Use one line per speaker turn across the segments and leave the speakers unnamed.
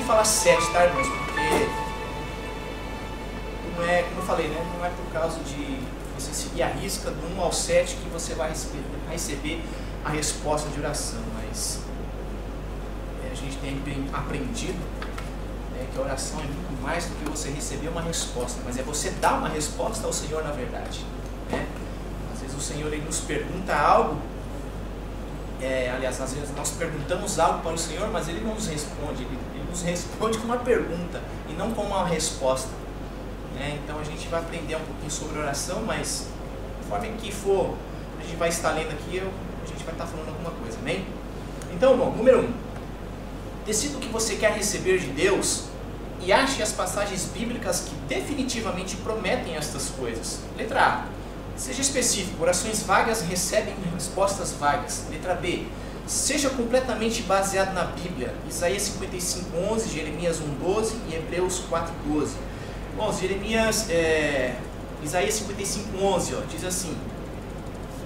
falar 7, tá, irmãos? Porque não é, como eu falei, né? Não é por causa de você seguir a risca do 1 ao 7 que você vai receber a resposta de oração, mas a gente tem aprendido que a oração é muito mais do que você receber uma resposta, mas é você dar uma resposta ao Senhor na verdade, né? Às vezes o Senhor ele nos pergunta algo, aliás, às vezes nós perguntamos algo para o Senhor, mas Ele não nos responde, Ele nos responde com uma pergunta e não com uma resposta, né? Então a gente vai aprender um pouquinho sobre oração, mas conforme que for, a gente vai estar lendo aqui, a gente vai estar falando alguma coisa, amém? Então, bom, número 1, decida o que você quer receber de Deus e ache as passagens bíblicas que definitivamente prometem estas coisas. Letra A, seja específico, orações vagas recebem respostas vagas. Letra B, seja completamente baseado na Bíblia, Isaías 55:11, Jeremias 1:12 e Hebreus 4:12. Bom, Isaías 55:11 diz assim: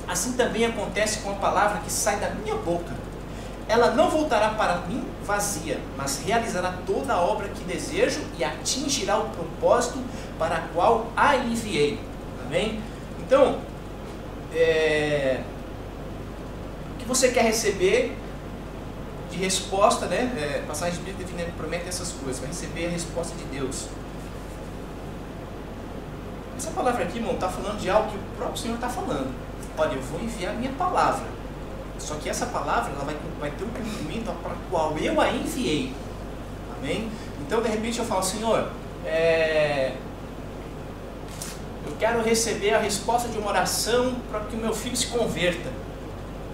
assim também acontece com a palavra que sai da minha boca. Ela não voltará para mim vazia, mas realizará toda a obra que desejo e atingirá o propósito para a qual a enviei. Amém? Então, o que você quer receber de resposta, né? Passagens bíblicas prometem essas coisas, vai receber a resposta de Deus. Essa palavra aqui, irmão, está falando de algo que o próprio Senhor está falando. Olha, eu vou enviar a minha palavra. Só que essa palavra ela vai ter um cumprimento para o qual eu a enviei. Amém? Então, de repente, eu falo, Senhor, eu quero receber a resposta de uma oração para que o meu filho se converta,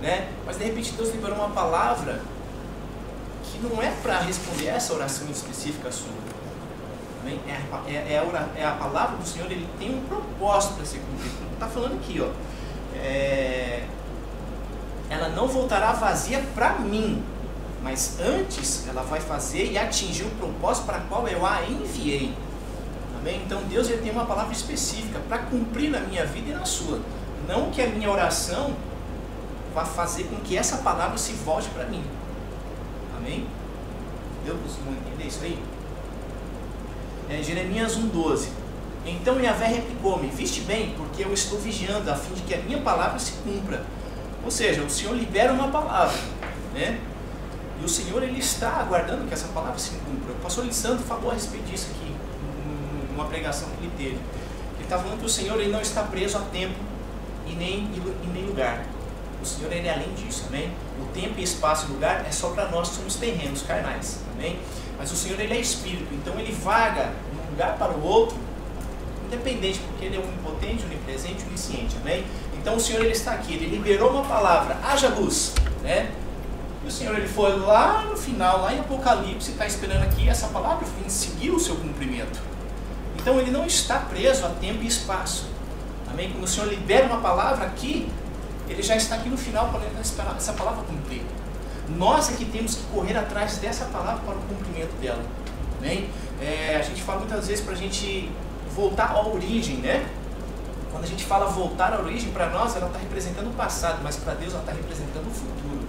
né? Mas, de repente, Deus liberou uma palavra que não é para responder essa oração específica sua. Amém? É a palavra do Senhor, ele tem um propósito para ser cumprido. Está falando aqui, ó. Ela não voltará vazia para mim, mas antes ela vai fazer e atingir o propósito para qual eu a enviei. Amém? Então Deus ele tem uma palavra específica para cumprir na minha vida e na sua. Não que a minha oração vá fazer com que essa palavra se volte para mim. Amém? Deus conseguiu entender isso aí? Jeremias 1:12. Então Yahvé replicou-me: viste bem, porque eu estou vigiando a fim de que a minha palavra se cumpra. Ou seja, o Senhor libera uma palavra, né? E o Senhor ele está aguardando que essa palavra se cumpra. O pastor Lissandro falou a respeito disso aqui, numa pregação que ele teve. Ele está falando que o Senhor ele não está preso a tempo e nem lugar. O Senhor ele é além disso, amém? O tempo e espaço e lugar é só para nós que somos terrenos, carnais, amém? Mas o Senhor ele é espírito, então ele vaga de um lugar para o outro, independente, porque ele é onipotente, onipresente, onisciente, amém? Então o Senhor ele está aqui, ele liberou uma palavra, haja luz, né? E o Senhor ele foi lá no final, lá em Apocalipse, está esperando aqui essa palavra seguir o seu cumprimento. Então ele não está preso a tempo e espaço, amém? Quando o Senhor libera uma palavra aqui, ele já está aqui no final para esperar essa palavra cumprir. Nós é que temos que correr atrás dessa palavra para o cumprimento dela, amém? A gente fala muitas vezes para a gente voltar à origem, né? Quando a gente fala voltar à origem, para nós ela está representando o passado, mas para Deus ela está representando o futuro.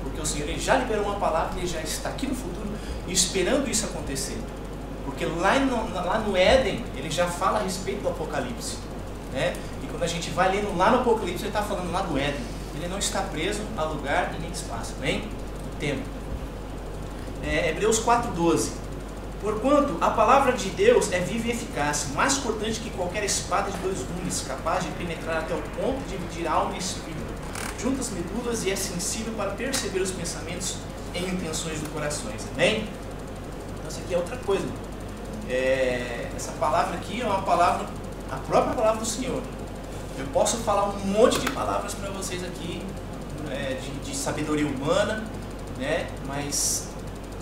Porque o Senhor ele já liberou uma palavra e ele já está aqui no futuro esperando isso acontecer. Porque lá no Éden, ele já fala a respeito do Apocalipse, né? E quando a gente vai lendo lá no Apocalipse, ele está falando lá do Éden. Ele não está preso a lugar e nem espaço, nem tempo. Hebreus 4:12. Porquanto a palavra de Deus é viva e eficaz, mais cortante que qualquer espada de 2 gumes, capaz de penetrar até o ponto de dividir alma e espírito, juntas medulas, e é sensível para perceber os pensamentos e intenções do coração. Amém? Então isso aqui é outra coisa. Essa palavra aqui é uma palavra, a própria palavra do Senhor. Eu posso falar um monte de palavras para vocês aqui, de sabedoria humana, né? Mas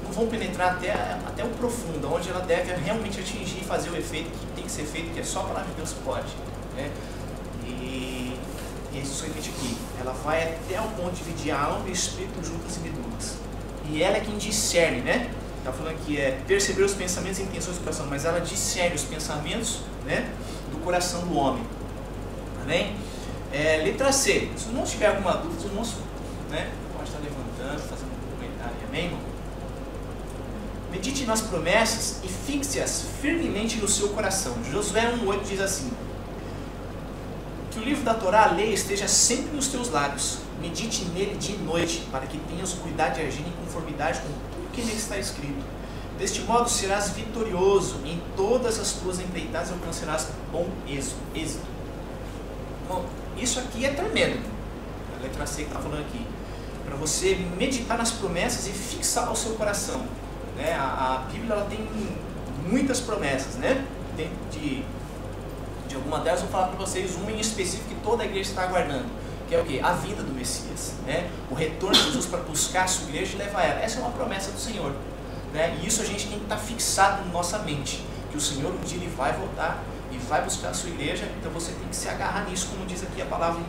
não vão penetrar até o profundo, onde ela deve realmente atingir e fazer o efeito que tem que ser feito, que é só a palavra de Deus que pode, né? E isso aqui, ela vai até o ponto de dividir a alma e o espírito juntas e medulas. E ela é quem discerne, né? Está falando que é perceber os pensamentos e intenções do coração, mas ela discerne os pensamentos, né, do coração do homem. Amém? Letra C. Se não tiver alguma dúvida, os irmãos, né, pode estar levantando, fazendo um comentário. Amém, irmão? Medite nas promessas e fixe-as firmemente no seu coração. Josué 1,8 diz assim: que o livro da Torá, a lei, esteja sempre nos teus lábios. Medite nele dia e noite, para que tenhas o cuidado de agir em conformidade com tudo que nele está escrito. Deste modo serás vitorioso em todas as tuas empreitadas e alcançarás bom êxito. Bom, isso aqui é tremendo. A letra C que está falando aqui. Para você meditar nas promessas e fixar ao seu coração. Né? A Bíblia ela tem muitas promessas, né? Dentro de alguma delas, eu vou falar para vocês uma em específico que toda a igreja está aguardando, que é o quê? A vinda do Messias, né? O retorno de Jesus para buscar a sua igreja e levar ela. Essa é uma promessa do Senhor, né? E isso a gente tem que estar fixado na nossa mente, que o Senhor um dia ele vai voltar e vai buscar a sua igreja. Então você tem que se agarrar nisso, como diz aqui a palavra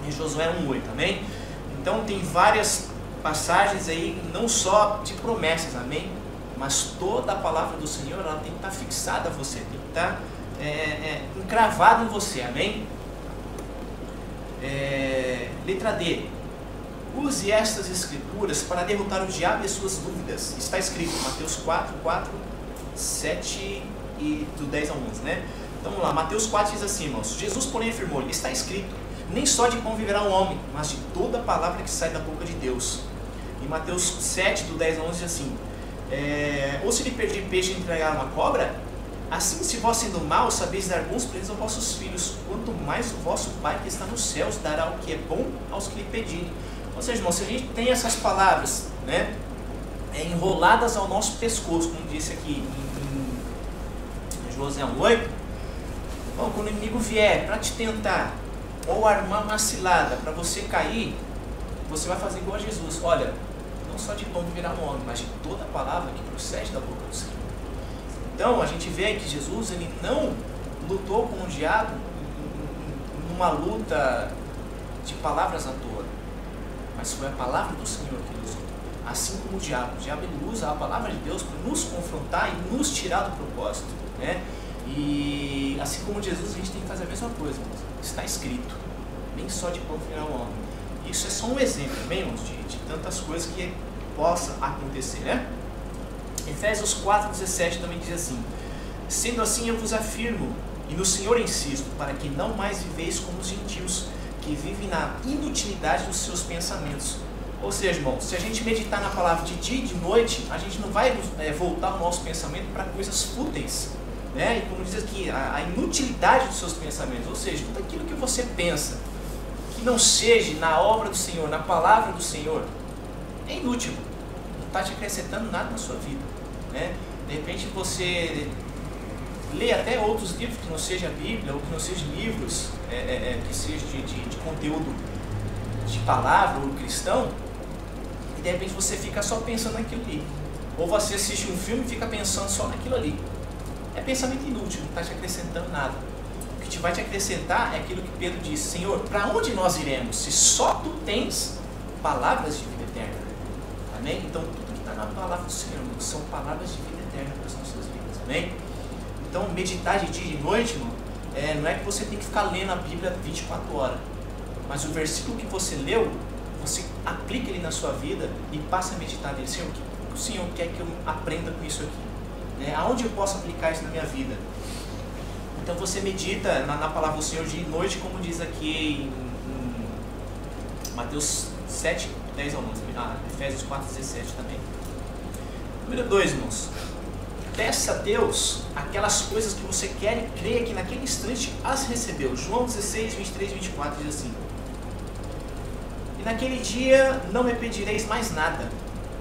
em Josué 1,8, amém? Então tem várias passagens aí, não só de promessas, amém? Mas toda a palavra do Senhor, ela tem que estar fixada a você, tem que estar encravado em você, amém? Letra D. Use estas escrituras para derrotar o diabo e as suas dúvidas. Está escrito em Mateus 4, 7 e do 10 ao 11, né? Então vamos lá, Mateus 4 diz assim, irmãos: Jesus, porém, afirmou-lhe: está escrito, nem só de pão viverá o homem, mas de toda a palavra que sai da boca de Deus. Em Mateus 7, do 10 ao 11 diz assim: ou se lhe pedir peixe e entregar uma cobra? Assim, se vós sendo maus sabeis dar bons presentes aos vossos filhos, quanto mais o vosso Pai que está nos céus dará o que é bom aos que lhe pedirem. Ou seja, irmão, se a gente tem essas palavras, né, enroladas ao nosso pescoço, como disse aqui em Josué 1,8, bom, quando o inimigo vier para te tentar, ou armar uma cilada para você cair, você vai fazer igual a Jesus: olha, não só de pão viverá o homem, mas de toda a palavra que procede da boca do Senhor. Então a gente vê que Jesus ele não lutou com o diabo numa luta de palavras à toa, mas foi a palavra do Senhor que ele usou. Assim como o diabo ele usa a palavra de Deus para nos confrontar e nos tirar do propósito, né? E assim como Jesus, a gente tem que fazer a mesma coisa, irmãos. Está escrito: nem só de pão viverá o homem. Isso é só um exemplo, bem, irmãos, de tantas coisas que possa acontecer, né? Efésios 4,17 também diz assim: sendo assim eu vos afirmo, e no Senhor insisto, para que não mais viveis como os gentios, que vivem na inutilidade dos seus pensamentos. Ou seja, irmão, se a gente meditar na palavra de dia e de noite, a gente não vai voltar o nosso pensamento para coisas fúteis, né? E como diz aqui, a inutilidade dos seus pensamentos, ou seja, tudo aquilo que você pensa que não seja na obra do Senhor, na palavra do Senhor, é inútil, não está te acrescentando nada na sua vida, né? De repente você lê até outros livros que não seja a Bíblia, ou que não sejam livros que seja de conteúdo de palavra ou cristão, e de repente você fica só pensando naquilo ali. Ou você assiste um filme e fica pensando só naquilo ali. É pensamento inútil, não está te acrescentando nada. O que te vai te acrescentar é aquilo que Pedro disse: Senhor, para onde nós iremos se só Tu tens palavras de vida eterna? Amém? Então tudo que está na palavra do Senhor são palavras de vida eterna para as nossas vidas. Amém? Então meditar de dia e de noite, irmão, não é que você tem que ficar lendo a Bíblia 24 horas. Mas o versículo que você leu, você aplica ele na sua vida e passa a meditar nele. Senhor, o que o Senhor quer que eu aprenda com isso aqui? Aonde eu posso aplicar isso na minha vida? Então você medita na palavra do Senhor dia e noite, como diz aqui em Mateus 7, 10 ao 11, Efésios 4, 17 também. Número 2, irmãos. Peça a Deus aquelas coisas que você quer e creia que naquele instante as recebeu. João 16, 23 e 24 diz assim: e naquele dia não me pedireis mais nada,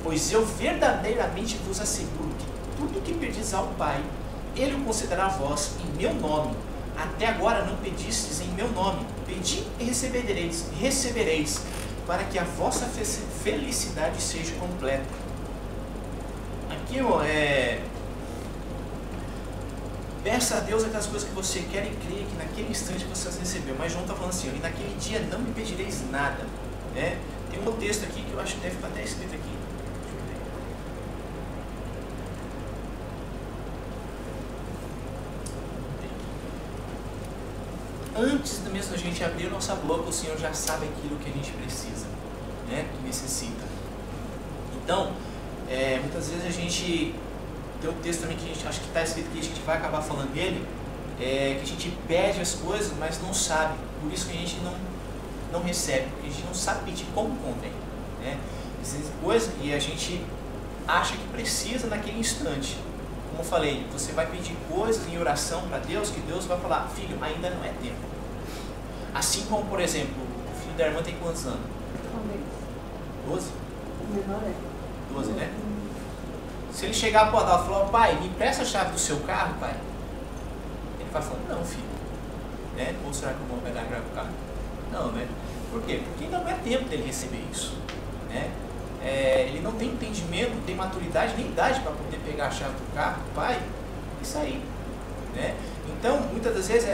pois eu verdadeiramente vos asseguro que tudo que pedis ao Pai, Ele o concederá a vós em meu nome. Até agora não pedistes em meu nome. Pedi e recebereis, para que a vossa felicidade seja completa. Aqui, peça a Deus aquelas coisas que você quer e crê que naquele instante você as recebeu. Mas João está falando assim: e naquele dia não me pedireis nada. Tem um texto aqui que eu acho que deve estar até escrito aqui. Antes mesmo da gente abrir a nossa boca, o Senhor já sabe aquilo que a gente precisa, que necessita. Então, muitas vezes a gente tem um texto também que a gente acho que está escrito que a gente vai acabar falando dele, que a gente pede as coisas, mas não sabe. Por isso que a gente não recebe, porque a gente não sabe pedir como convém, né? Coisa, e a gente acha que precisa naquele instante. Como eu falei, você vai pedir coisas em oração para Deus, que Deus vai falar, filho, ainda não é tempo. Assim como, por exemplo, o filho da irmã tem quantos anos? 12?
O menor é
12, né? Se ele chegar para o Adalto e falar, pai, me empresta a chave do seu carro, pai. Ele vai falar, não, filho. Né? Ou será que eu vou pegar a chave do carro? Não, né? Por quê? Porque ainda não é tempo dele receber isso. Né? Ele não tem entendimento, não tem maturidade, nem idade para poder pegar a chave do carro, pai, e sair. Né? Então, muitas das vezes,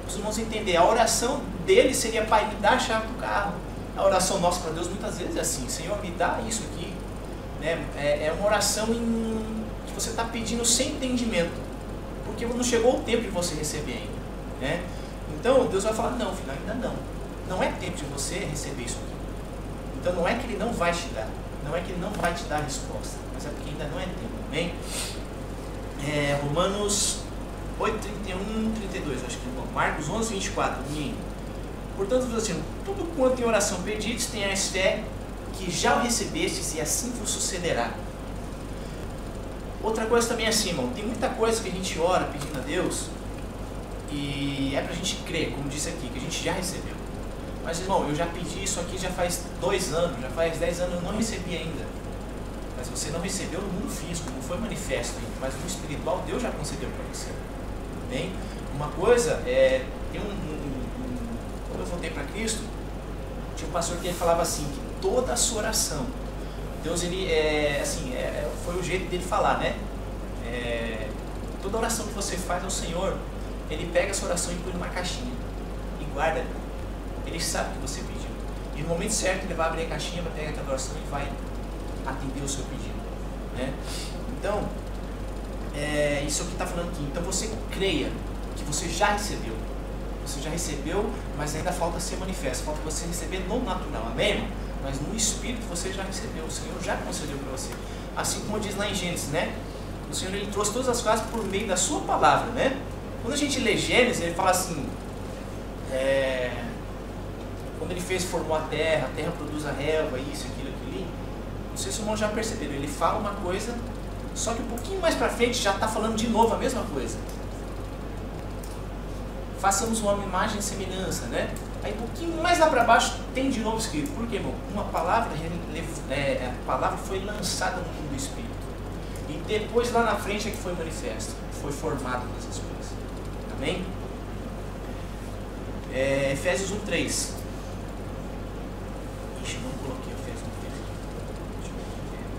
os irmãos entender, a oração dele seria, pai, me dá a chave do carro. A oração nossa para Deus muitas vezes é assim, Senhor, me dá isso aqui. Né? É uma oração que você está pedindo sem entendimento, porque não chegou o tempo de você receber ainda. Né? Então, Deus vai falar, não, filho, ainda não. Não é tempo de você receber isso aqui. Então não é que Ele não vai te dar, não é que Ele não vai te dar a resposta, mas é porque ainda não é tempo, amém? Romanos 8, 31, 32, acho que é bom. Marcos 11, 24, portanto, diz assim, tudo quanto em oração pedides, tenhais fé que já o recebestes e assim vos sucederá. Outra coisa também é assim, irmão, tem muita coisa que a gente ora pedindo a Deus e é pra gente crer, como disse aqui, que a gente já recebeu. Mas, irmão, eu já pedi isso aqui já faz 2 anos, já faz 10 anos, eu não recebi ainda. Mas você não recebeu no mundo físico, não foi manifesto ainda, mas no espiritual Deus já concedeu para você. Bem, uma coisa tem quando eu voltei para Cristo, tinha um pastor que ele falava assim, que toda a sua oração, Deus, ele, foi o jeito dele falar, né? Toda oração que você faz ao Senhor, Ele pega a sua oração e põe numa caixinha e guarda. Ele sabe o que você pediu. E no momento certo ele vai abrir a caixinha, vai pegar aquela oração e vai atender o seu pedido. Né? Então, isso é o que está falando aqui. Então você creia que você já recebeu. Você já recebeu, mas ainda falta ser manifesto. Falta você receber no natural. Amém, irmão? Mas no Espírito você já recebeu. O Senhor já concedeu para você. Assim como diz lá em Gênesis, né? O Senhor, ele trouxe todas as coisas por meio da sua palavra, né? Quando a gente lê Gênesis, ele fala assim, quando ele formou a terra produz a relva, isso, aquilo, aquilo ali. Não sei se o irmão já perceberam, ele fala uma coisa, só que um pouquinho mais para frente já está falando de novo a mesma coisa. Façamos uma imagem e semelhança, né? Aí um pouquinho mais lá para baixo tem de novo escrito. Por quê, irmão? Uma palavra, a palavra foi lançada no mundo do Espírito. E depois lá na frente é que foi manifesto, foi formado nessas coisas. Amém? Efésios 1:3. Ixi, eu não coloquei Efésios 1:3 aqui. Deixa eu ver.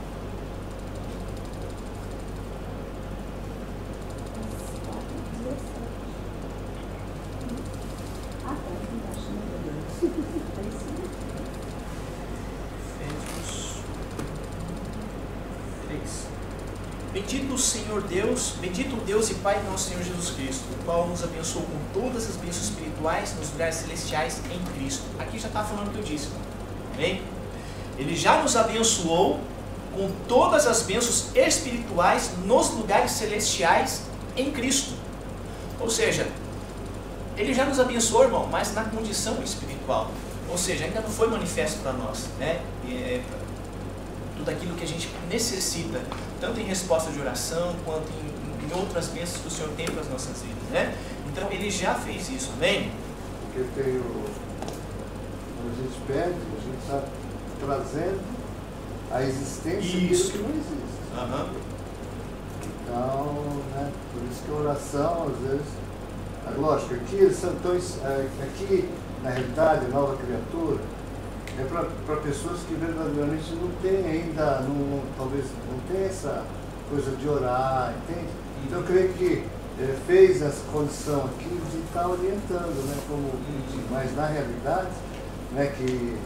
Bendito o Senhor Deus, bendito o Deus e Pai de nosso Senhor Jesus Cristo, o qual nos abençoou com todas as bênçãos espirituais nos lugares celestiais em Cristo. Aqui já está falando o que eu disse, amém? Ele já nos abençoou com todas as bênçãos espirituais nos lugares celestiais em Cristo. Ou seja, Ele já nos abençoou, irmão, mas na condição espiritual. Ou seja, ainda não foi manifesto para nós, né? Tudo aquilo que a gente necessita, tanto em resposta de oração, quanto em outras bênçãos que o Senhor tem para as nossas vidas, né? Então, Ele já fez isso, amém?
Porque quando a gente pede, a gente está trazendo a existência disso que não existe.
Uhum.
Então, né, por isso que a oração, às vezes, lógico, aqui eles são tão, aqui, na realidade, nova criatura, é para pessoas que verdadeiramente não têm ainda, talvez não tem essa coisa de orar, entende? Então eu creio que fez essa condição aqui de estar orientando, né, como pedir, mas na realidade, né, que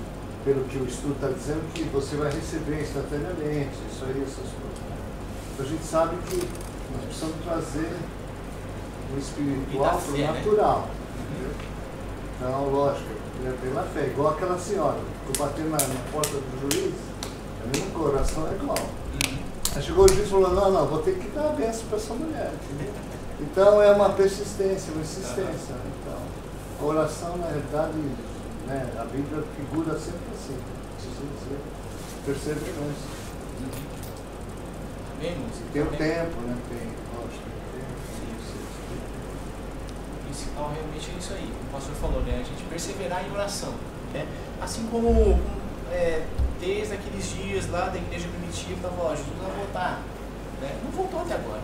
pelo que o estudo está dizendo, que você vai receber instantaneamente, isso aí, essas coisas. Né? Então a gente sabe que nós precisamos trazer o espiritual para o natural. Entendeu? Então, lógico, é pela fé, igual aquela senhora, ficou batendo na porta do juiz, a mesma oração é igual. Aí chegou o juiz e falou, não, vou ter que dar a benção para essa mulher. Entendeu? Então é uma persistência, uma insistência. Né? Então, a oração, na realidade, né, a Bíblia figura sempre assim. Perseverança. Tem o tempo, né? Tem, lógico,
o principal realmente é isso aí, como o pastor falou, né? A gente perseverar em oração, né? Assim como desde aqueles dias lá da igreja primitiva, estava, ó, Jesus vai voltar, né? Não voltou até agora,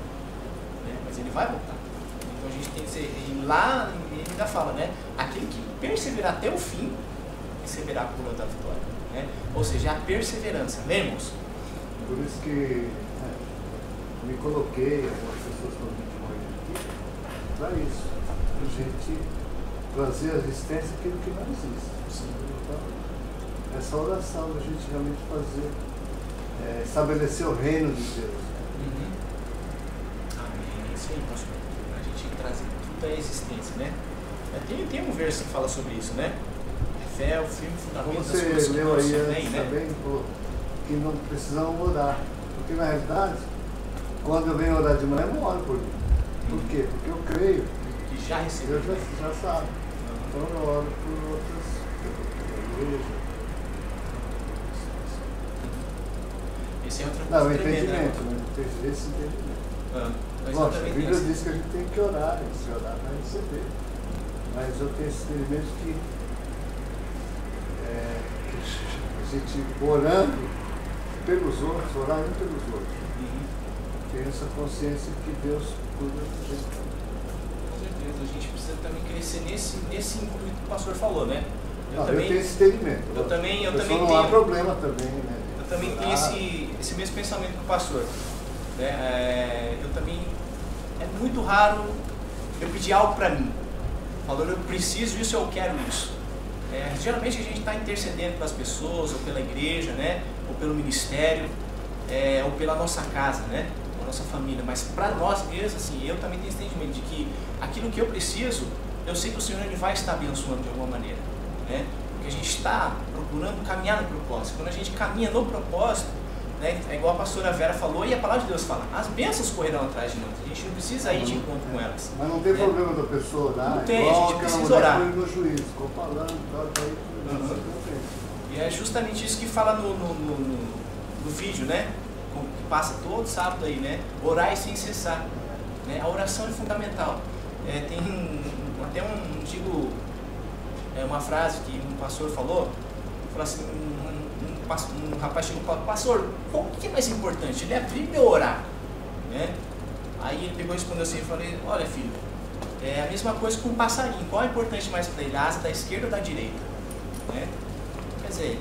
né? Mas ele vai voltar. Então a gente tem que ser, e lá ele ainda fala, né? Aquele que perseverar até o fim, receberá a coroa da vitória, né? Ou seja, a perseverança, lemos?
Por isso que me coloquei, algumas pessoas estão vindo hoje aqui, para isso, para a gente trazer à existência aquilo que não existe. Então, essa oração da gente realmente fazer, estabelecer o reino de Deus.
Uhum. Amém, é isso aí, pastor. Para a gente trazer tudo à existência, né? Tem um verso que fala sobre isso, né? Fé é o firme fundamento das coisas que
você leu aí antes
né?
também, que não precisamos orar, porque na realidade, quando eu venho orar de manhã, eu não oro por mim. Por quê? Porque eu creio
que já recebeu.
Deus já sabe. Então eu oro por outras igrejas.
Esse é outra
Não,
coisa
o entendimento,
tremenda,
né? Esse entendimento.
Lógico,
a Bíblia diz que a gente tem que orar, e se orar para receber. Mas eu tenho esse entendimento que a gente orando pelos outros, orando pelos outros. Tem essa consciência que Deus cuida da gente.
Com certeza, a gente precisa também crescer nesse intuito que o pastor falou, né?
Eu tenho esse entendimento.
Eu também
não
tenho.
Há problema também, né?
Eu também tenho esse mesmo pensamento que o pastor. Né? Eu também. É muito raro eu pedir algo para mim, falando eu preciso isso, eu quero isso. Geralmente a gente está intercedendo pelas pessoas, ou pela igreja, né? Ou pelo ministério, ou pela nossa casa, né? Ou nossa família. Mas para nós mesmos, assim, eu também tenho esse entendimento de que aquilo que eu preciso, eu sei que o Senhor ele vai estar abençoando de alguma maneira, né? Porque a gente está procurando caminhar no propósito. Quando a gente caminha no propósito, né? É igual a pastora Vera falou e a palavra de Deus fala, as bênçãos correrão atrás de nós. A gente não precisa ir de encontro com elas.
Mas não tem problema da pessoa orar.
Não tem, a gente precisa orar.
No juízo, ficou falando,
E é justamente isso que fala no vídeo, né? Que passa todo sábado aí, né? Orar sem cessar. Né? A oração é fundamental. Tem até uma frase que um pastor falou assim, um rapaz chegou e falou, pastor, o que é mais importante, ler a Bíblia ou orar? Né? Aí ele pegou e respondeu assim, eu falei, olha filho, é a mesma coisa com um passarinho, qual é importante mais para ele, a asa da esquerda ou da direita? Né? Quer dizer,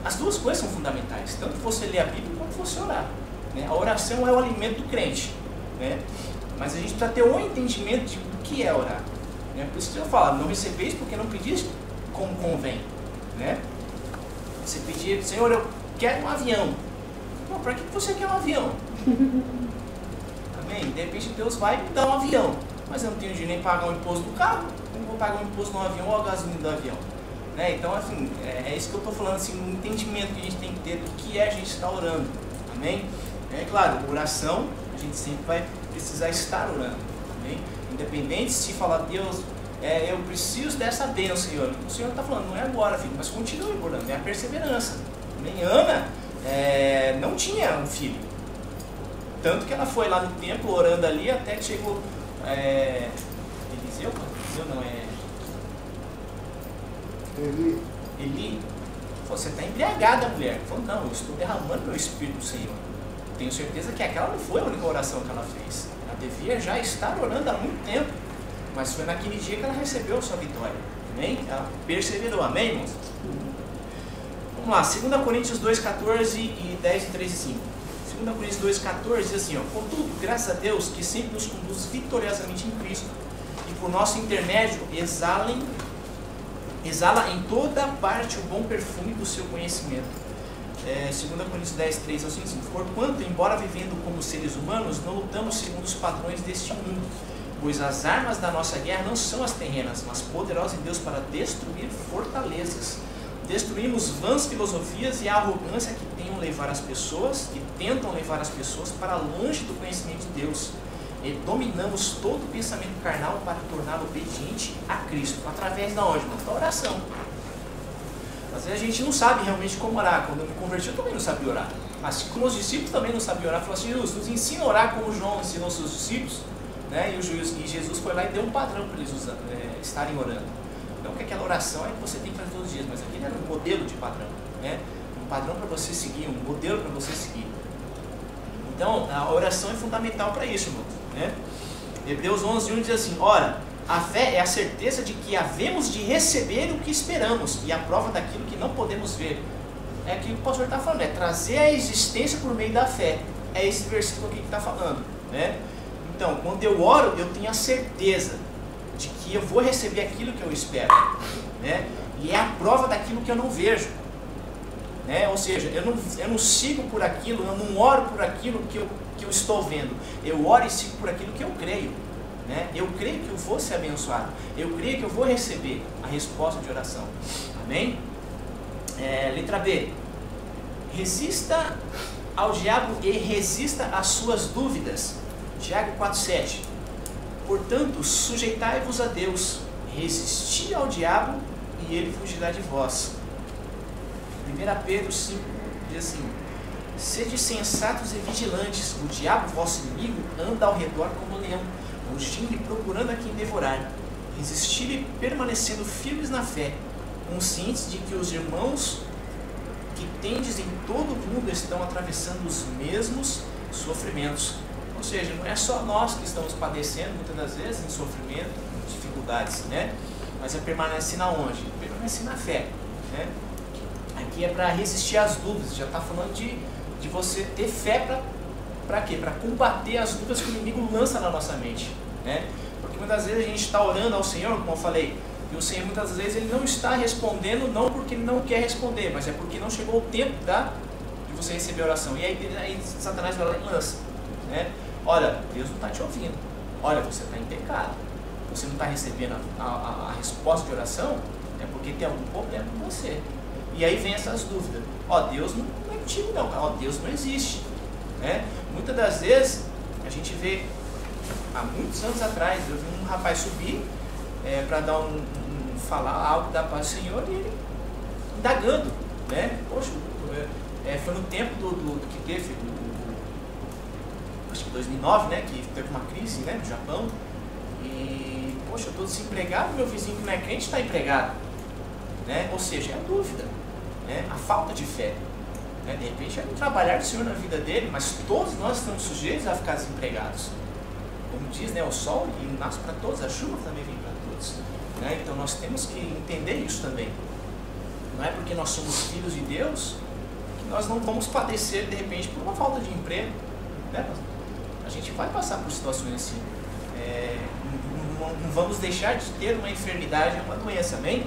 as duas coisas são fundamentais, tanto você ler a Bíblia quanto você orar. Né? A oração é o alimento do crente, né? Mas a gente precisa ter um entendimento de o que é orar. Né? Por isso que eu falo, não recebeis porque não pedis como convém. Né? Você pedir, Senhor, eu quero um avião. Bom, para que você quer um avião? Amém? De repente Deus vai me dar um avião, mas eu não tenho dinheiro nem pagar o imposto do carro, não vou pagar o imposto no avião ou a gasolina do avião. Né? Então, assim, é isso que eu estou falando, assim, um entendimento que a gente tem que ter do que a gente está orando. Amém? É claro, oração, a gente sempre vai precisar estar orando. Amém? Independente se falar, Deus, eu preciso dessa bênção, Senhor. O Senhor está falando, não é agora, filho, mas continue orando, é a perseverança. Amém? Ana não tinha um filho. Tanto que ela foi lá no templo orando ali, até que chegou Eliseu não é... Eli falou, você está embriagada, mulher. Ele falou, não, eu estou derramando meu Espírito do Senhor. Tenho certeza que aquela não foi a única oração que ela fez. Ela devia já estar orando há muito tempo. Mas foi naquele dia que ela recebeu a sua vitória. Amém? Ela perseverou. Amém, irmãos? Vamos lá, 2 Coríntios 2,14 e 10, 3 e 5. 2 Coríntios 2,14 diz assim, ó, contudo, graças a Deus que sempre nos conduz vitoriosamente em Cristo e por nosso intermédio exala em toda parte o bom perfume do seu conhecimento. 2 Coríntios 10, 3 assim, porquanto, embora vivendo como seres humanos, não lutamos segundo os padrões deste mundo, pois as armas da nossa guerra não são as terrenas, mas poderosas em Deus para destruir fortalezas. Destruímos vãs filosofias e a arrogância que tenham levar as pessoas, que tentam levar as pessoas para longe do conhecimento de Deus. E dominamos todo o pensamento carnal para torná-lo obediente a Cristo. Através da onde? Da oração. Às vezes a gente não sabe realmente como orar. Quando eu me converti, eu também não sabia orar. Assim como os discípulos também não sabiam orar. Falaram assim: Jesus, nos ensina a orar como João ensinou os seus discípulos. Né? E Jesus foi lá e deu um padrão para eles estarem orando. Não que aquela oração é que você tem que fazer todos os dias, mas aquele era um modelo de padrão. Né? Um padrão para você seguir, um modelo para você seguir. Então, a oração é fundamental para isso, irmão. Né? Hebreus 11:1 diz assim: ora, a fé é a certeza de que havemos de receber o que esperamos e a prova daquilo que não podemos ver. É aquilo que o pastor está falando, é trazer a existência por meio da fé. É esse versículo aqui que está falando. Né? Então, quando eu oro, eu tenho a certeza de que eu vou receber aquilo que eu espero. Né? E é a prova daquilo que eu não vejo. Né? Ou seja, eu não sigo por aquilo, eu não oro por aquilo que eu estou vendo. Eu oro e sigo por aquilo que eu creio. Né? Eu creio que eu vou ser abençoado. Eu creio que eu vou receber a resposta de oração. Amém? Letra B. Resista ao diabo e resista às suas dúvidas. Tiago 4:7. Portanto, sujeitai-vos a Deus, resisti ao diabo e ele fugirá de vós. 1 Pedro 5 diz assim: sede sensatos e vigilantes, o diabo, vosso inimigo, anda ao redor como um leão, rugindo e procurando a quem devorar. Resistir-lhe permanecendo firmes na fé, conscientes de que os irmãos que tendes em todo o mundo estão atravessando os mesmos sofrimentos. Ou seja, não é só nós que estamos padecendo, muitas das vezes, em sofrimento, dificuldades, né? Mas é permanecer na onde? Permanecer na fé, né? Aqui é para resistir às dúvidas, já está falando de você ter fé para quê? Para combater as dúvidas que o inimigo lança na nossa mente, né? Porque muitas vezes a gente está orando ao Senhor, como eu falei, e o Senhor muitas vezes ele não está respondendo, não porque ele não quer responder, mas é porque não chegou o tempo de você receber a oração. E aí Satanás vai lá e lança, né? Olha, Deus não está te ouvindo. Olha, você está em pecado. Você não está recebendo a resposta de oração, é porque tem algum problema com você. E aí vem essas dúvidas. Ó, Deus não é contigo não, ó, Deus não existe. Né? Muitas das vezes, a gente vê, há muitos anos atrás, eu vi um rapaz subir para dar falar algo da paz do Senhor e ele indagando. Né? Poxa, foi no tempo do que teve, acho que 2009, né, que teve uma crise, né, no Japão, e, poxa, eu estou desempregado, meu vizinho que não é crente está empregado, né? Ou seja, é a dúvida, né, a falta de fé, né? De repente é um trabalhar do Senhor na vida dele, mas todos nós estamos sujeitos a ficar desempregados, como diz, né, o sol ele nasce para todos, a chuva também vem para todos, né? Então nós temos que entender isso também, não é porque nós somos filhos de Deus que nós não vamos padecer de repente por uma falta de emprego, né? A gente vai passar por situações assim. Não vamos deixar de ter uma enfermidade, uma doença, amém?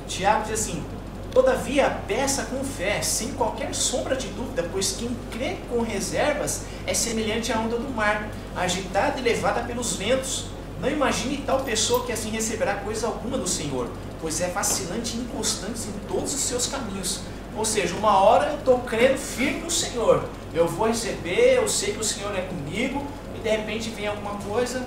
Tiago diz assim: todavia peça com fé, sem qualquer sombra de dúvida, pois quem crê com reservas é semelhante à onda do mar, agitada e levada pelos ventos. Não imagine tal pessoa que assim receberá coisa alguma do Senhor, pois é vacilante e inconstante em todos os seus caminhos. Ou seja, uma hora eu estou crendo firme no Senhor, eu vou receber, eu sei que o Senhor é comigo, e de repente vem alguma coisa,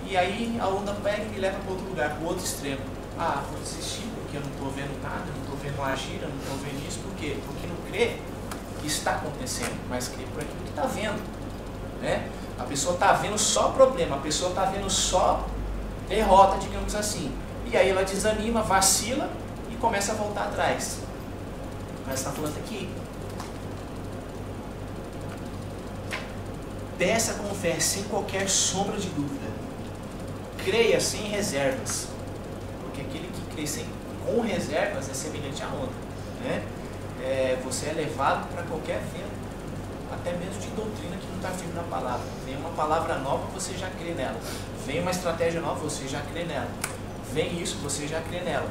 e aí a onda pega e me leva para outro lugar, para o outro extremo. Ah, vou desistir porque eu não estou vendo nada, não estou vendo agir, eu não estou vendo isso, por quê? Porque não crê que está acontecendo, mas crê por aquilo que está vendo. Né? A pessoa está vendo só problema, a pessoa está vendo só derrota, digamos assim. E aí ela desanima, vacila e começa a voltar atrás. Mas está falando aqui: peça com fé, sem qualquer sombra de dúvida. Creia sem reservas. Porque aquele que crê com reservas é semelhante à onda. Né? Você é levado para qualquer vento, até mesmo de doutrina que não está firme na palavra. Vem uma palavra nova, você já crê nela. Vem uma estratégia nova, você já crê nela. Vem isso, você já crê nela.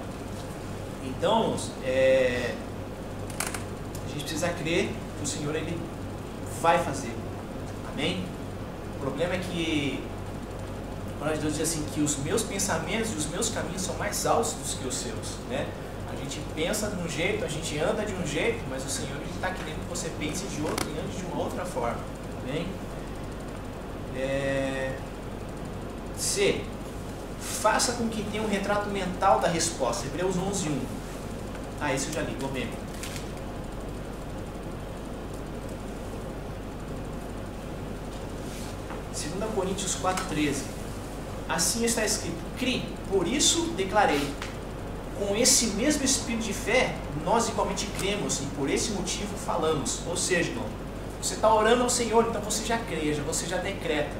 Então, a gente precisa crer que o Senhor ele vai fazer. Amém? O problema é que a palavra de Deus diz assim, que os meus pensamentos e os meus caminhos são mais altos do que os seus, né? A gente pensa de um jeito, a gente anda de um jeito, mas o Senhor está querendo que você pense de outro e ande de uma outra forma. Tá bem? C. Faça com que tenha um retrato mental da resposta. Hebreus 11:1. Ah, esse eu já li, vou mesmo. Coríntios 4:13. Assim está escrito: cri, por isso declarei. Com esse mesmo espírito de fé, nós igualmente cremos e por esse motivo falamos. Ou seja, irmão, você está orando ao Senhor, então você já crê, você já decreta,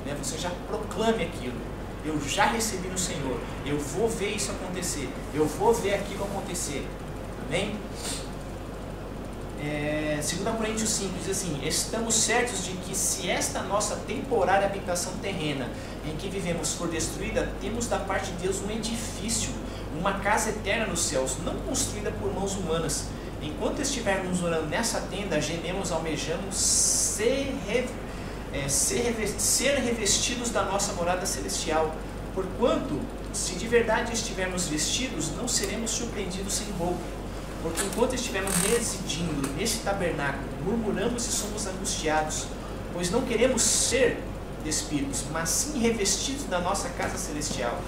né? Você já proclame aquilo. Eu já recebi no Senhor, eu vou ver isso acontecer, eu vou ver aquilo acontecer. Amém? 2 Coríntios 5 diz assim: estamos certos de que se esta nossa temporária habitação terrena em que vivemos for destruída, temos da parte de Deus um edifício, uma casa eterna nos céus, não construída por mãos humanas. Enquanto estivermos orando nessa tenda, gememos, almejamos ser revestidos da nossa morada celestial. Porquanto, se de verdade estivermos vestidos, não seremos surpreendidos sem roupa. Porque enquanto estivermos residindo nesse tabernáculo, murmuramos e somos angustiados, pois não queremos ser despidos, mas sim revestidos da nossa casa celestial,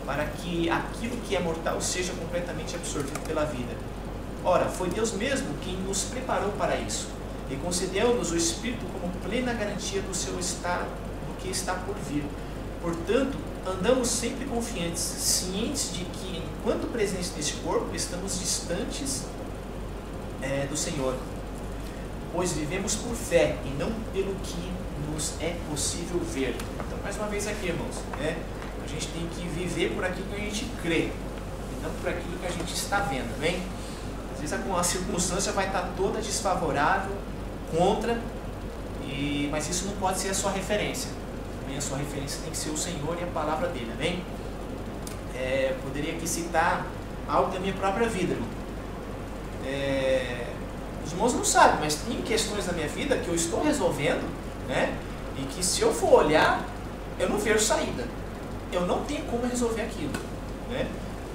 para que aquilo que é mortal seja completamente absorvido pela vida. Ora, foi Deus mesmo quem nos preparou para isso, e concedeu-nos o Espírito como plena garantia do seu estado, do que está por vir. Portanto, andamos sempre confiantes, cientes de que, enquanto presentes neste corpo, estamos distantes do Senhor, pois vivemos por fé e não pelo que nos é possível ver. Então, mais uma vez aqui, irmãos, a gente tem que viver por aquilo que a gente crê, e não por aquilo que a gente está vendo, amém? Às vezes a circunstância vai estar toda desfavorável, contra, mas isso não pode ser a sua referência. A sua referência tem que ser o Senhor e a palavra dele, amém? Poderia aqui citar algo da minha própria vida, irmão. Os irmãos não sabem, mas tem questões da minha vida que eu estou resolvendo, né? E que se eu for olhar, eu não vejo saída. Eu não tenho como resolver aquilo, né?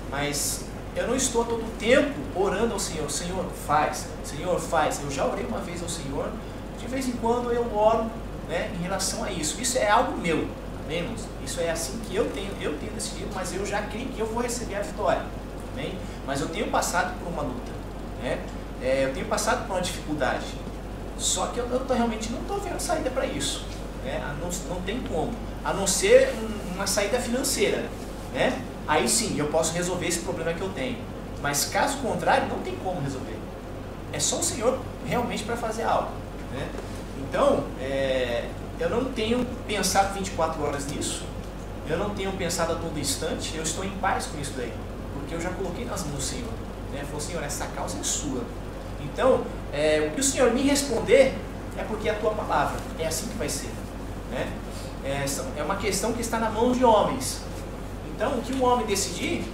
Mas eu não estou todo o tempo orando ao Senhor: Senhor, faz, Senhor, faz. Eu já orei uma vez ao Senhor, de vez em quando eu oro, né, em relação a isso. Isso é algo meu, amém, irmãos? Isso é assim que eu tenho decidido, mas eu já creio que eu vou receber a vitória, amém? Mas eu tenho passado por uma luta, né? Eu tenho passado por uma dificuldade, só que eu realmente não estou vendo saída para isso, né? Não tem como, a não ser uma saída financeira, né? Aí sim, eu posso resolver esse problema que eu tenho, mas caso contrário, não tem como resolver. É só o Senhor realmente para fazer algo, né? Então, eu não tenho pensado 24 horas nisso, eu não tenho pensado a todo instante, eu estou em paz com isso daí, porque eu já coloquei nas mãos do Senhor, né? Falou: Senhor, essa causa é sua. Então, o que o Senhor me responder é porque é a tua palavra, é assim que vai ser, né? É uma questão que está na mão de homens. Então, o que um homem decidir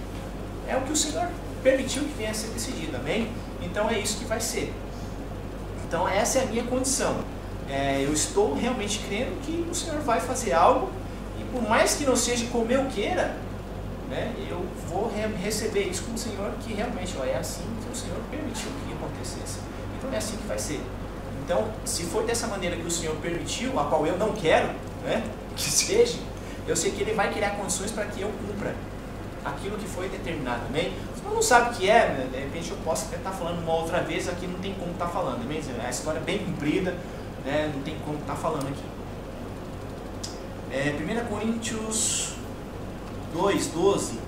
é o que o Senhor permitiu que venha a ser decidido, amém? Então, é isso que vai ser. Então, essa é a minha condição. Eu estou realmente crendo que o Senhor vai fazer algo, e por mais que não seja como eu queira, né, eu vou receber isso como o Senhor, que realmente é assim que o Senhor permitiu que acontecesse. Então é assim que vai ser. Então, se for dessa maneira que o Senhor permitiu, a qual eu não quero, né, que seja, eu sei que Ele vai criar condições para que eu cumpra aquilo que foi determinado, amém? Se eu não sabe o que é, né, de repente eu posso até estar falando uma outra vez, aqui não tem como estar falando, amém? A história é bem comprida, né, não tem como estar falando aqui. 1 Coríntios 2:12.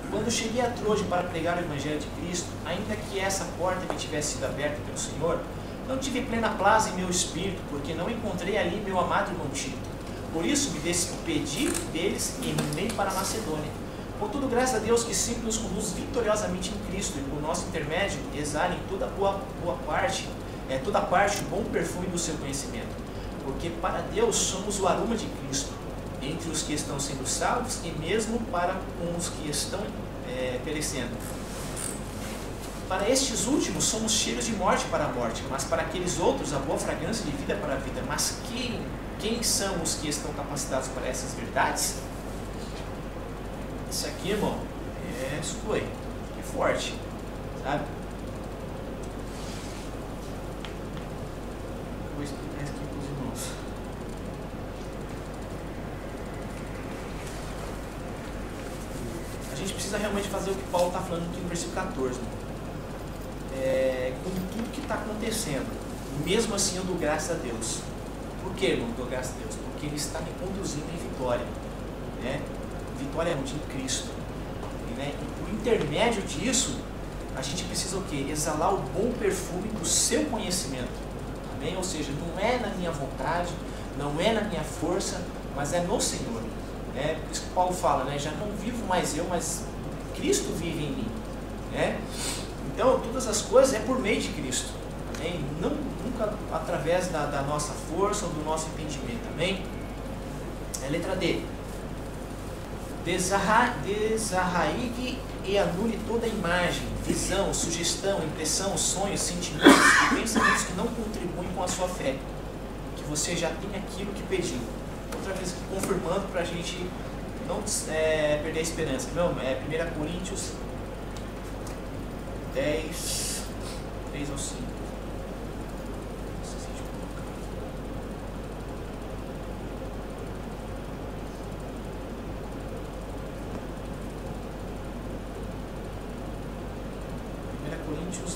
Quando cheguei a Troja para pregar o Evangelho de Cristo, ainda que essa porta me tivesse sido aberta pelo Senhor, não tive plena plaza em meu espírito, porque não encontrei ali meu amado irmão Tito. Por isso me despedi deles e rumei para a Macedônia. Contudo, graças a Deus que sempre nos conduz vitoriosamente em Cristo, e por nosso intermédio exalem toda parte o bom perfume do seu conhecimento. Porque para Deus somos o aroma de Cristo, entre os que estão sendo salvos e mesmo para com os que estão perecendo. Para estes últimos somos cheiros de morte para a morte, mas para aqueles outros a boa fragrância de vida para a vida. Mas quem são os que estão capacitados para essas verdades? Isso aqui, irmão, isso foi. é forte, sabe? Eu vou explicar isso aqui para os irmãos. A gente precisa realmente fazer o que Paulo está falando aqui no versículo 14. Com tudo que está acontecendo, mesmo assim eu dou graças a Deus. Por que, irmão, eu dou graças a Deus? Porque Ele está me conduzindo em vitória, né? Vitória é onde? Em Cristo, né? E por intermédio disso, a gente precisa o quê? Exalar o bom perfume do seu conhecimento, amém? Ou seja, não é na minha vontade, não é na minha força, mas é no Senhor, né? Por isso que Paulo fala, né? Já não vivo mais eu, mas Cristo vive em mim, né? Então, todas as coisas é por meio de Cristo, amém? Nunca através da nossa força ou do nosso entendimento, amém? Letra D. Desarraigue e anule toda imagem, visão, sugestão, impressão, sonhos, sentimentos e pensamentos que não contribuem com a sua fé, que você já tem aquilo que pediu. Outra vez aqui confirmando para a gente não perder a esperança. Não, 1 Coríntios 10, 3 ao 5.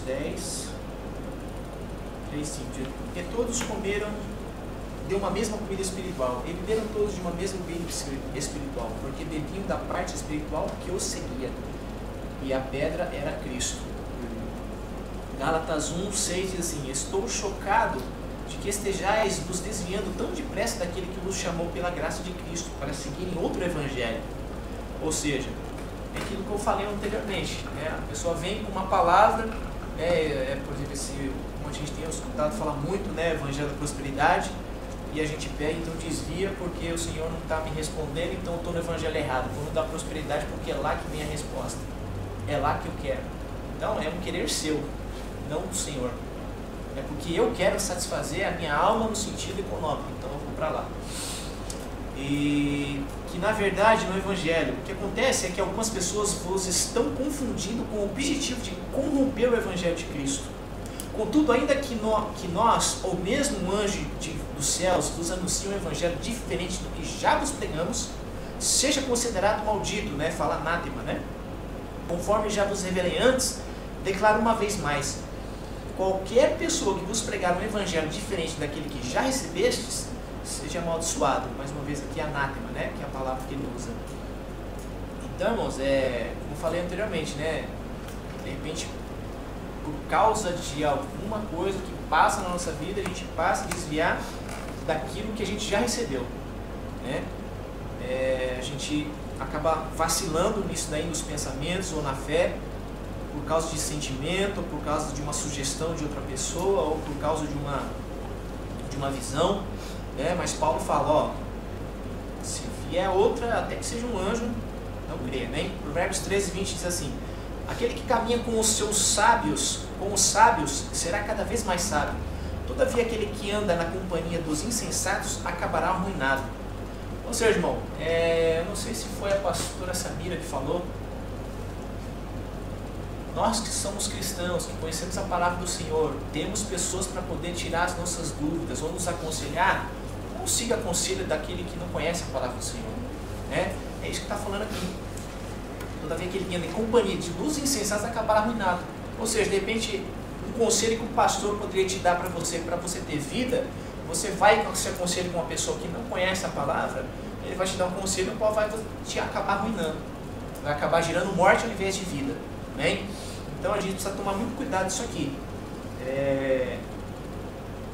10, 3, 5. Porque todos comeram de uma mesma comida espiritual, e beberam todos de uma mesma bebida espiritual, porque bebiam da parte espiritual que os seguia, e a pedra era Cristo. Gálatas 1, 6 diz assim: estou chocado de que estejais nos desviando tão depressa daquele que nos chamou pela graça de Cristo, para seguirem outro evangelho. Ou seja, é aquilo que eu falei anteriormente, né? A pessoa vem com uma palavra, por exemplo, como a gente tem escutado falar muito, né, Evangelho da Prosperidade, e a gente pega, então desvia porque o Senhor não está me respondendo, então eu estou no Evangelho errado. Vou dar prosperidade porque é lá que vem a resposta, é lá que eu quero. Então é um querer seu, não do Senhor. É porque eu quero satisfazer a minha alma no sentido econômico, então eu vou para lá. E que na verdade no Evangelho o que acontece é que algumas pessoas vos estão confundindo com o objetivo de corromper o Evangelho de Cristo. Contudo, ainda que nós, ou mesmo um anjo dos céus, vos anuncie um Evangelho diferente do que já vos pregamos, seja considerado maldito, né? Fala anátema, né? Conforme já vos revelei antes, declaro uma vez mais: qualquer pessoa que vos pregar um Evangelho diferente daquele que já recebestes, seja amaldiçoado. Mais uma vez aqui, anátema, né? Que é a palavra que ele usa. Então, irmãos, como eu falei anteriormente, né? De repente, por causa de alguma coisa que passa na nossa vida, a gente passa a desviar daquilo que a gente já recebeu, né? A gente acaba vacilando nisso daí, nos pensamentos ou na fé, por causa de sentimento, ou por causa de uma sugestão de outra pessoa, ou por causa de uma visão, né? Mas Paulo fala, se vier outra, até que seja um anjo, não creia, né? Provérbios 13, 20 diz assim: aquele que caminha com os sábios, será cada vez mais sábio. Todavia, aquele que anda na companhia dos insensatos acabará arruinado. Ou seja, irmão, eu não sei se foi a pastora Samira que falou, nós que somos cristãos, que conhecemos a palavra do Senhor, temos pessoas para poder tirar as nossas dúvidas ou nos aconselhar. Não siga conselho daquele que não conhece a palavra do Senhor, né? É isso que está falando aqui. Todavia, aquele que anda em companhia dos insensatos acabará arruinado. Ou seja, de repente, um conselho que o pastor poderia te dar para você ter vida, você vai se aconselhar com uma pessoa que não conhece a palavra, ele vai te dar um conselho no qual vai te acabar arruinando, vai acabar gerando morte ao invés de vida, amém? Então a gente precisa tomar muito cuidado disso aqui,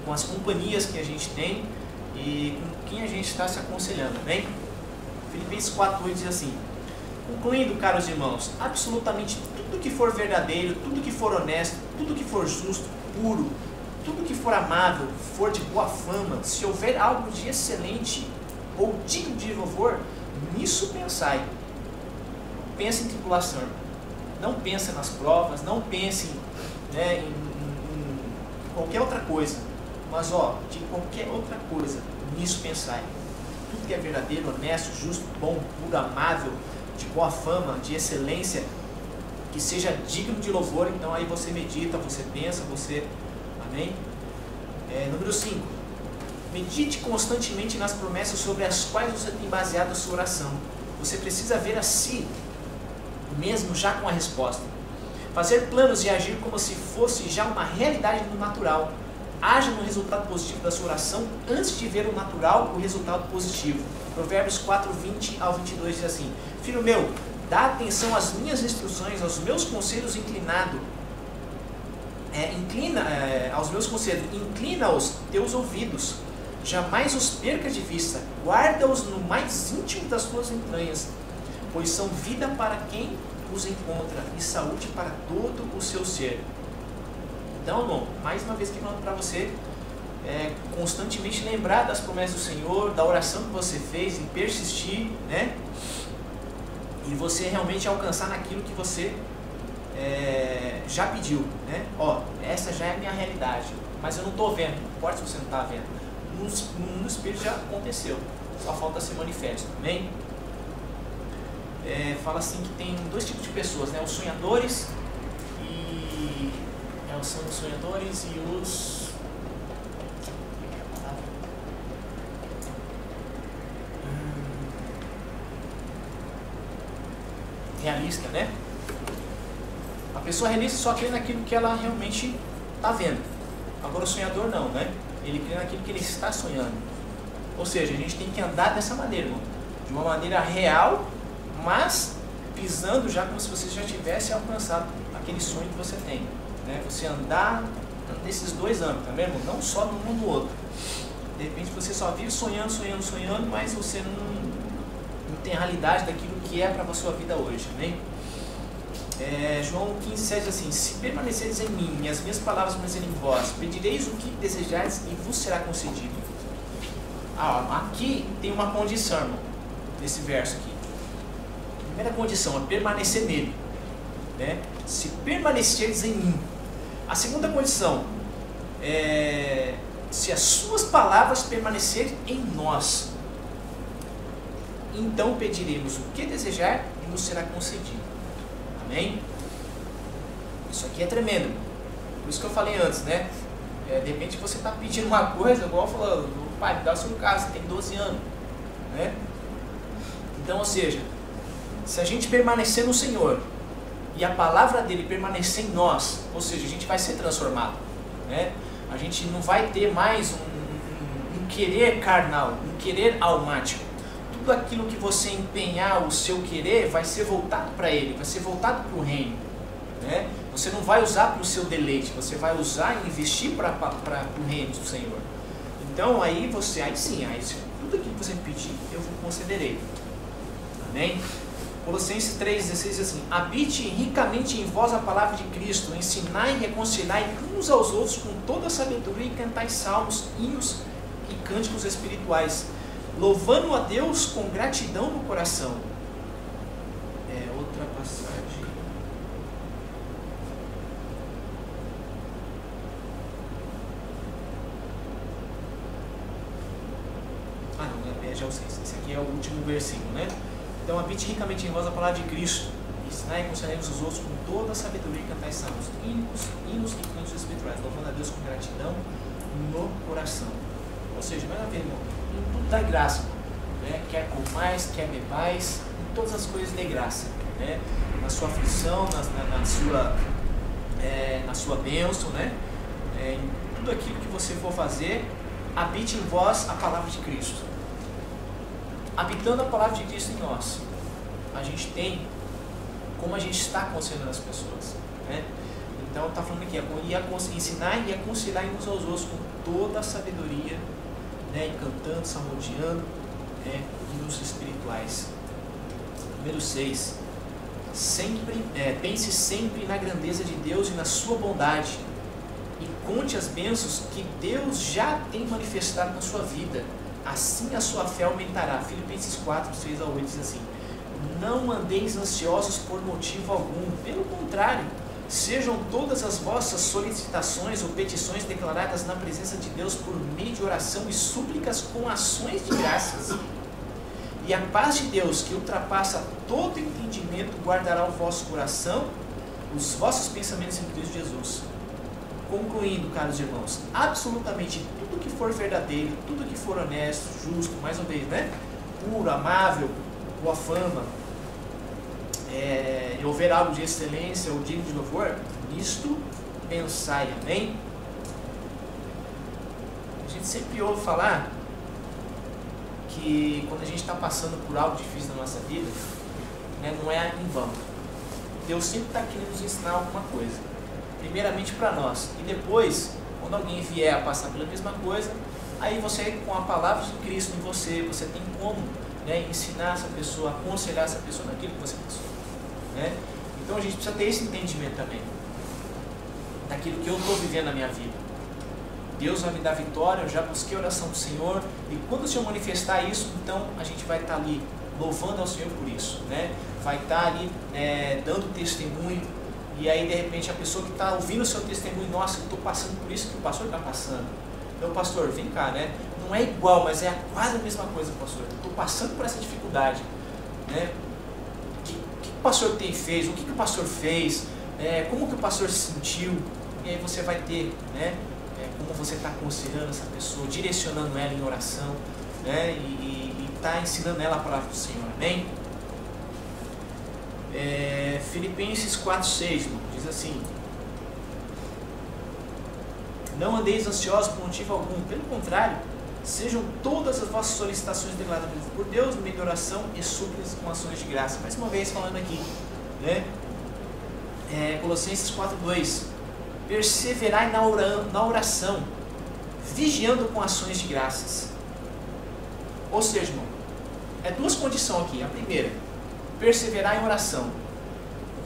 com as companhias que a gente tem e com quem a gente está se aconselhando, amém? Filipenses 4:8 diz assim: concluindo, caros irmãos, absolutamente tudo que for verdadeiro, tudo que for honesto, tudo que for justo, puro, tudo que for amável, for de boa fama, se houver algo de excelente ou digno de louvor, nisso pensai. Pense em tribulação, não pense nas provas, não pense, né, em qualquer outra coisa, mas de qualquer outra coisa, nisso pensai. Tudo que é verdadeiro, honesto, justo, bom, puro, amável, de boa fama, de excelência, que seja digno de louvor. Então aí você medita, você pensa, você... Amém? Número 5. Medite constantemente nas promessas sobre as quais você tem baseado a sua oração. Você precisa ver a si mesmo já com a resposta. Fazer planos e agir como se fosse já uma realidade no natural. Haja no resultado positivo da sua oração antes de ver o natural, o resultado positivo. Provérbios 4, 20 ao 22 diz assim: Filho meu, dá atenção às minhas instruções, aos meus conselhos aos meus conselhos, inclina os teus ouvidos, jamais os perca de vista, guarda-os no mais íntimo das tuas entranhas, pois são vida para quem os encontra e saúde para todo o seu ser. Então, irmão, mais uma vez que falando para você, constantemente lembrar das promessas do Senhor, da oração que você fez e persistir, né? E você realmente alcançar naquilo que você já pediu, né? Ó, essa já é a minha realidade, mas eu não estou vendo, não importa se você não está vendo, no Espírito já aconteceu, só falta ser manifesto, amém? Fala assim que tem dois tipos de pessoas, né? Os sonhadores são os sonhadores e os realista, né? A pessoa realista só crê naquilo que ela realmente está vendo. Agora o sonhador não, né? Ele crê naquilo que ele está sonhando. Ou seja, a gente tem que andar dessa maneira, irmão. De uma maneira real, mas pisando já como se você já tivesse alcançado aquele sonho que você tem, né? Você andar nesses dois âmbitos, tá vendo? Não só no um no outro. De repente você só vive sonhando, mas você não tem a realidade daquilo que é para a sua vida hoje, amém? João 15,7 diz assim: Se permaneceres em mim e as minhas palavras permanecerem em vós, pedireis o que desejares e vos será concedido. Aqui tem uma condição, irmão, nesse verso aqui. A primeira condição é permanecer nele, né? Se permaneceres em mim. A segunda condição é se as suas palavras permanecerem em nós, então pediremos o que desejar e nos será concedido. Amém? Isso aqui é tremendo. Por isso que eu falei antes, né? De repente você está pedindo uma coisa, igual falando, pai, me dá o seu carro, você tem 12 anos, né? Então, ou seja, se a gente permanecer no Senhor e a palavra dele permanecer em nós, ou seja, a gente vai ser transformado, né? A gente não vai ter mais um querer carnal, um querer almático. Tudo aquilo que você empenhar o seu querer vai ser voltado para ele, vai ser voltado para o reino, né? Você não vai usar para o seu deleite, você vai usar e investir para o reino do Senhor. Então aí sim, tudo aquilo que você me pedir, eu vos concederei. Amém? Colossenses 3,16 diz assim: Habite ricamente em vós a palavra de Cristo, ensinai e reconciliai uns aos outros com toda a sabedoria e cantai salmos, hinos e cânticos espirituais, louvando a Deus com gratidão no coração. Outra passagem. Já sei, esse aqui é o último versículo, né? Então, habite ricamente em vós a palavra de Cristo, ensinai e reconciliai uns aos outros com toda a sabedoria e cantai salmos, hinos e cânticos espirituais, louvando a Deus com gratidão no coração. Ou seja, mais uma vez, irmão, em tudo dá graça, né? Quer comais, quer bebais, em todas as coisas dê graça, né? Na sua aflição, na sua bênção, né? Em tudo aquilo que você for fazer, habite em vós a palavra de Cristo. Habitando a palavra de Cristo em nós, a gente tem como a gente está aconselhando as pessoas, né? Então está falando aqui, ensinar e aconselhar uns aos outros com toda a sabedoria, né? E cantando, salmodiando, né? Hinos espirituais. Número 6. Pense sempre na grandeza de Deus e na sua bondade, e conte as bênçãos que Deus já tem manifestado na sua vida. Assim a sua fé aumentará. Filipenses 4, 6 a 8 diz assim: Não andeis ansiosos por motivo algum, pelo contrário, sejam todas as vossas solicitações ou petições declaradas na presença de Deus por meio de oração e súplicas com ações de graças. E a paz de Deus, que ultrapassa todo entendimento, guardará o vosso coração os vossos pensamentos em Cristo Jesus. Concluindo, caros irmãos, absolutamente tudo que for verdadeiro, tudo que for honesto, justo, mais uma vez, né? Puro, amável, boa fama, e houver algo de excelência ou digno de louvor, nisto pensai, amém? A gente sempre ouve falar que quando a gente está passando por algo difícil na nossa vida, né, não é em vão. Deus sempre está querendo nos ensinar alguma coisa, primeiramente para nós, e depois, quando alguém vier a passar pela mesma coisa, aí você, com a palavra de Cristo em você, você tem como, né, ensinar essa pessoa, aconselhar essa pessoa naquilo que você passou, né? Então a gente precisa ter esse entendimento também, daquilo que eu estou vivendo na minha vida. Deus vai me dar vitória, eu já busquei a oração do Senhor, e quando o Senhor manifestar isso, então a gente vai estar ali louvando ao Senhor por isso, né? Vai estar ali dando testemunho, e aí de repente a pessoa que está ouvindo o seu testemunho, nossa, eu estou passando por isso que o pastor está passando. Então, pastor, vem cá, né? Não é igual, mas é quase a mesma coisa, pastor. Eu estou passando por essa dificuldade, né? O que o pastor fez? O que o pastor fez? Como que o pastor se sentiu? E aí você vai ter, né? Como você está aconselhando essa pessoa, direcionando ela em oração, né? E está ensinando ela a palavra do Senhor, amém? Filipenses 4,6 diz assim: não andeis ansiosos por motivo algum, pelo contrário, sejam todas as vossas solicitações declaradas por Deus no meio de oração e súplicas com ações de graça. Mais uma vez falando aqui, né? Colossenses 4,2: perseverai na oração, vigiando com ações de graças. Ou seja, irmão, duas condições aqui. A primeira, perseverar em oração.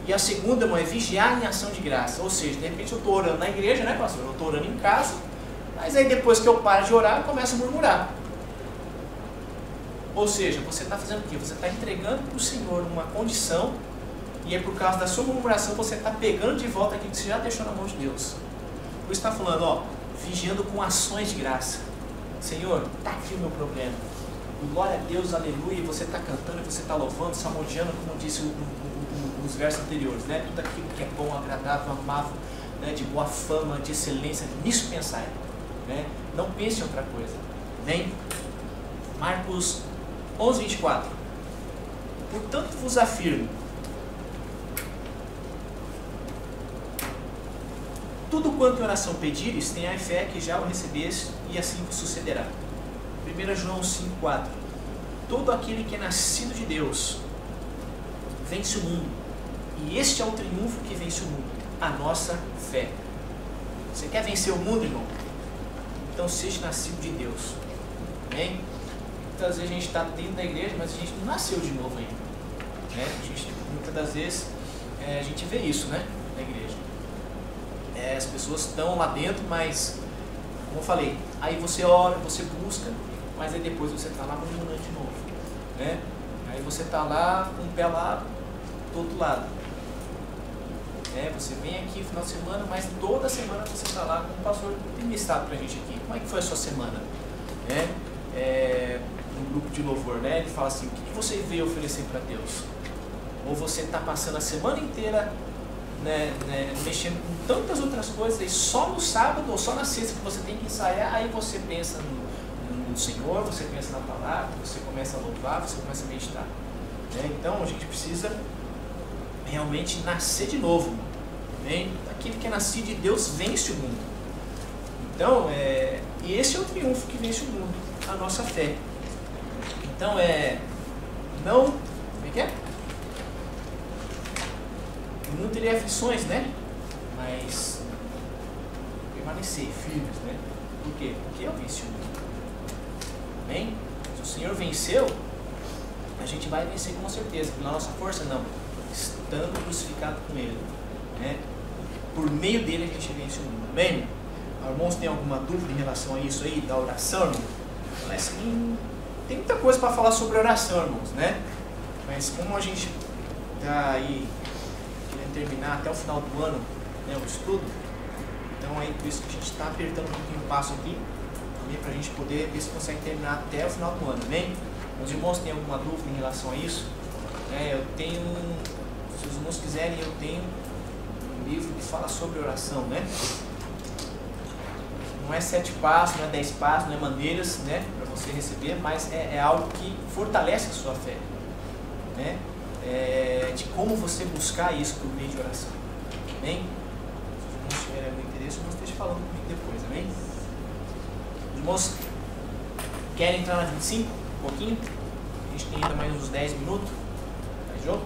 E a segunda, irmão, é vigiar em ação de graça. Ou seja, de repente eu estou orando na igreja, né, pastor? Eu estou orando em casa, mas aí depois que eu paro de orar, eu começo a murmurar. Ou seja, você está fazendo o quê? Você está entregando para o Senhor uma condição, e é por causa da sua murmuração você está pegando de volta aquilo que você já deixou na mão de Deus. Por isso está falando, ó, vigiando com ações de graça. Senhor, está aqui o meu problema. Glória a Deus, aleluia. E você está cantando, você está louvando, salmodiando, como disse nos versos anteriores, né? Tudo aquilo que é bom, agradável, amável, né? De boa fama, de excelência, nisso pensai, né? Não pense em outra coisa. Amém? Marcos 11:24. Portanto vos afirmo, tudo quanto em oração pedires, tenhai fé que já o recebeste, e assim vos sucederá. 1 João 5,4. Todo aquele que é nascido de Deus vence o mundo, e este é o triunfo que vence o mundo, a nossa fé. Você quer vencer o mundo, irmão? Então seja nascido de Deus. Amém? Muitas vezes a gente está dentro da igreja, mas a gente não nasceu de novo ainda, né? Muitas das vezes a gente vê isso, né, na igreja. As pessoas estão lá dentro, mas, como eu falei, aí você ora, você busca, mas aí depois você está lá murmurando de novo, né? Aí você está lá com o pé lá do outro lado, você vem aqui no final de semana, mas toda semana você está lá, como o pastor tem listado para a gente aqui. Como é que foi a sua semana? No grupo de louvor, né? Ele fala assim, o que você veio oferecer para Deus? Ou você está passando a semana inteira mexendo com tantas outras coisas, e só no sábado ou só na sexta que você tem que ensaiar, aí você pensa no Senhor, você pensa na palavra, você começa a louvar, você começa a meditar, Então a gente precisa realmente nascer de novo, amém? Aquele que é nascido de Deus vence o mundo. Então, e esse é o triunfo que vence o mundo, a nossa fé. Então não, como é que é? Não teria aflições, né? Mas permanecer firmes, né? Por quê? Porque eu venci o mundo. Amém? Se o Senhor venceu, a gente vai vencer com certeza. Na nossa força, não. Estando crucificado com Ele, né? Por meio dele a gente vence o mundo. Amém? Irmãos, tem alguma dúvida em relação a isso aí, da oração, irmão? Mas tem muita coisa para falar sobre oração, irmãos, né? Mas como a gente está aí terminar até o final do ano, né, o estudo, então aí por isso que a gente está apertando um pouquinho o passo aqui, para a gente poder ver se consegue terminar até o final do ano, amém? Os irmãos têm alguma dúvida em relação a isso? Eu tenho, se os irmãos quiserem, eu tenho livro que fala sobre oração, né? Não é 7 passos, não é 10 passos, não é maneiras, né, para você receber, mas é algo que fortalece a sua fé, né? De como você buscar isso por meio de oração. Amém? Se os irmãos tiverem algum interesse, eu esteja falando comigo depois, amém? Os irmãos querem entrar na 25? Um pouquinho? A gente tem ainda mais uns 10 minutos. Tá, João?